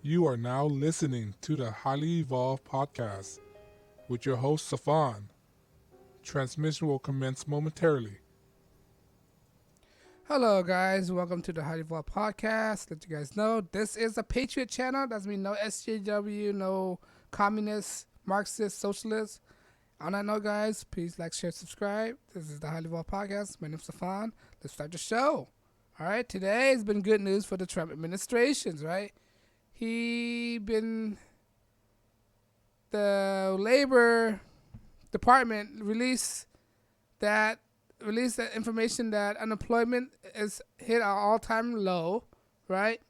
You are now listening to the Highly Evolved Podcast with your host, Safan. Transmission will commence momentarily. Hello, guys. Welcome to the HighlyEvolvedPodcast. Podcast. Let you guys know this is a Patriot channel. That means no SJW, no communists, Marxists, socialists. On that note, guys, please like, share, subscribe. This is the HighlyEvolvedPodcast. Podcast. My name's Safan. Let's start the show. All right. Today has been good news for the Trump administrations, right? The Labor Department released that information that unemployment is hit an all-time low, right?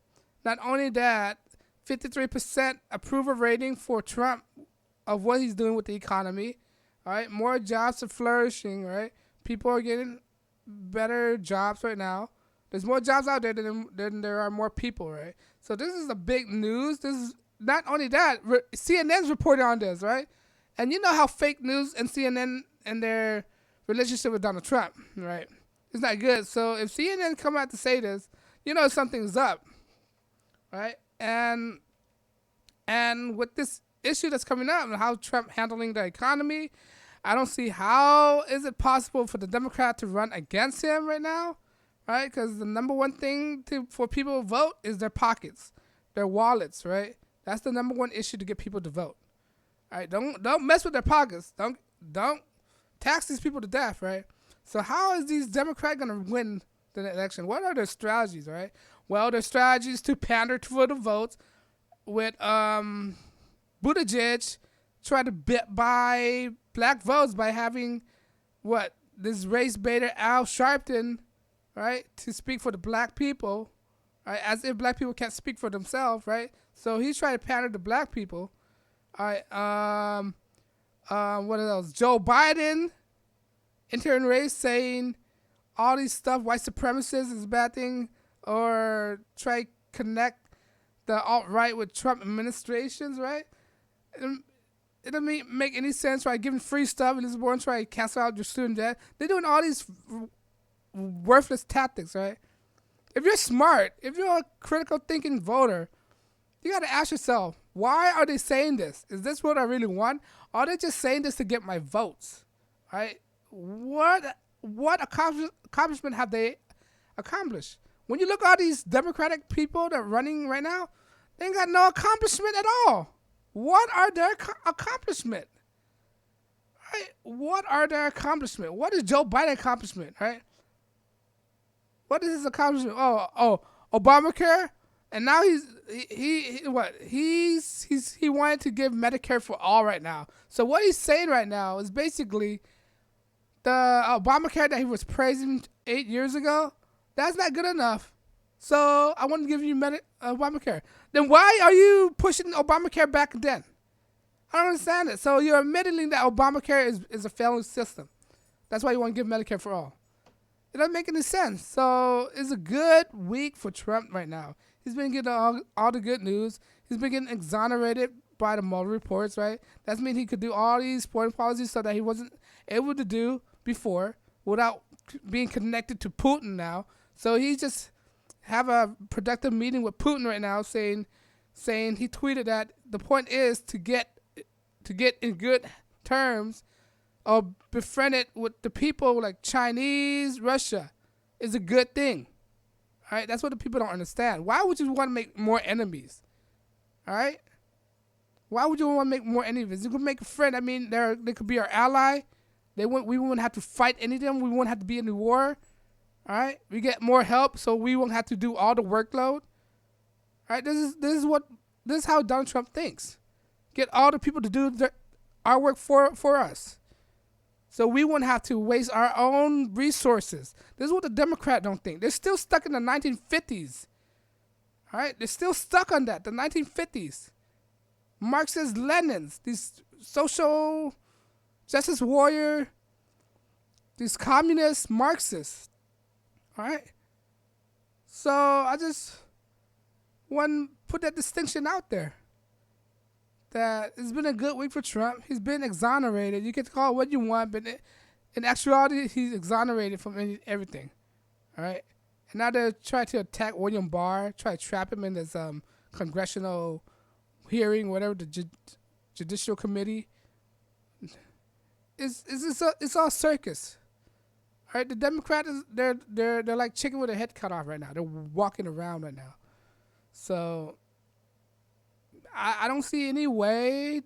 Not only that, 53% approval rating for Trump of what he's doing with the economy, all right? More jobs are flourishing, right? People are getting better jobs right now. There's more jobs out there than there are more people, right? So this is a big news. This is not only that, CNN's reporting on this, right? And you know how fake news and CNN and their relationship with Donald Trump, right? It's not good. So if CNN come out to say this, you know something's up, right? And with this issue that's coming up and how Trump handling the economy, I don't see how is it possible for the Democrat to run against him right now, right? Because the number one thing for people to vote is their pockets, their wallets, right? That's the number one issue to get people to vote. All right, don't mess with their pockets. Don't tax these people to death, right? So how is these Democrats going to win the election? What are their strategies, right? Well, their strategies to pander for the votes with Buttigieg try to buy black votes by having this race baiter Al Sharpton, right, to speak for the black people, right? As if black people can't speak for themselves, right? So he's trying to pander to black people. All right. What are those? Joe Biden, intern race, saying all these stuff, white supremacists is a bad thing, or try connect the alt-right with Trump administrations, right? It doesn't make any sense, right? Giving free stuff and this born try to cancel out your student debt. They're doing all these worthless tactics, right? If you're smart, if you're a critical thinking voter, you got to ask yourself, why are they saying this? Is this what I really want? Or are they just saying this to get my votes? Right? What accomplishment have they accomplished? When you look at all these Democratic people that are running right now, they ain't got no accomplishment at all. What are their accomplishment? Right? What are their accomplishment? What is Joe Biden's accomplishment? Right? What is his accomplishment? Oh, Obamacare. And now he wanted to give Medicare for all right now. So what he's saying right now is basically the Obamacare that he was praising 8 years ago, that's not good enough. So I want to give you Obamacare. Then why are you pushing Obamacare back then? I don't understand it. So you're admitting that Obamacare is a failing system. That's why you want to give Medicare for all. It doesn't make any sense. So it's a good week for Trump right now. He's been getting all the good news. He's been getting exonerated by the Mueller reports, right? That means he could do all these foreign policies stuff that he wasn't able to do before without being connected to Putin now. So he just have a productive meeting with Putin right now, saying he tweeted that the point is to get in good terms or befriend it with the people like Chinese, Russia is a good thing. All right, that's what the people don't understand. Why would you want to make more enemies? All right, why would you want to make more enemies? You could make a friend. I mean, they could be our ally. We wouldn't have to fight any of them. We wouldn't have to be in the war. All right, we get more help, so we won't have to do all the workload. All right, this is how Donald Trump thinks. Get all the people to do our work for us. So we won't have to waste our own resources. This is what the Democrats don't think. They're still stuck in the 1950s. All right? They're still stuck on that, the 1950s. Marxist Lenins, these social justice warrior, these communist Marxists. All right? So I just want to put that distinction out there. That it's been a good week for Trump. He's been exonerated. You can call it what you want, but in actuality, he's exonerated from everything. All right? And now they're trying to attack William Barr, try to trap him in this congressional hearing, whatever, the judicial committee. It's all circus. All right, the Democrats, they're like chicken with their head cut off right now. They're walking around right now. So I don't see any way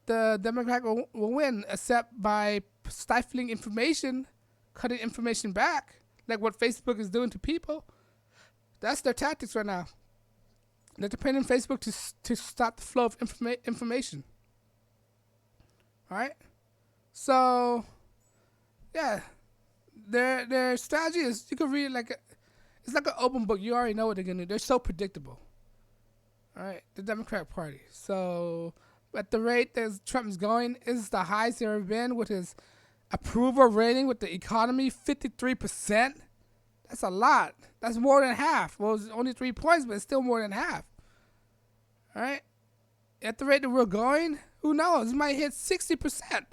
the Democrat will win except by stifling information, cutting information back, like what Facebook is doing to people. That's their tactics right now. They're depending on Facebook to stop the flow of information. All right? So, yeah. Their strategy is, you can read it it's like an open book. You already know what they're going to do. They're so predictable. All right? The Democrat Party. So, at the rate that Trump is going, is the highest he's ever been with his approval rating with the economy, 53%. That's a lot. That's more than half. Well, it's only 3 points, but it's still more than half. All right? At the rate that we're going, who knows? It might hit 60%.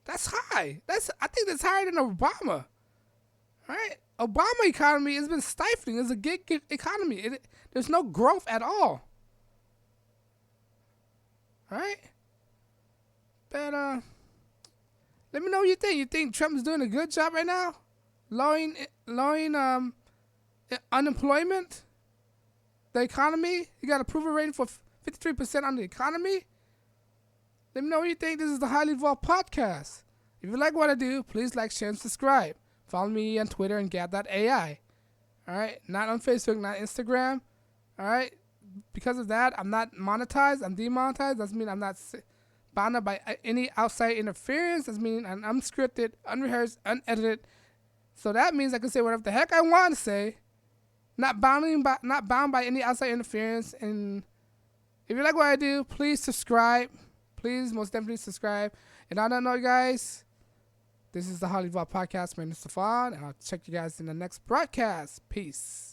That's high. I think that's higher than Obama. All right? Obama economy has been stifling. It's a gig economy. There's no growth at all. All right? But let me know what you think. You think Trump's doing a good job right now? Lowering unemployment? The economy? You got approval rating for 53% on the economy? Let me know what you think. This is the Highly Evolved Podcast. If you like what I do, please like, share, and subscribe. Follow me on Twitter and gab.ai. All right? Not on Facebook, not Instagram. All right? Because of that, I'm not monetized. I'm demonetized. That means I'm not bound by any outside interference. That means I'm unscripted, unrehearsed, unedited. So that means I can say whatever the heck I want to say. Not bound by any outside interference. And if you like what I do, please subscribe. Please, most definitely subscribe. And I don't know, guys. This is the HighlyEvolvedPodcast. My name is Stefan, and I'll check you guys in the next broadcast. Peace.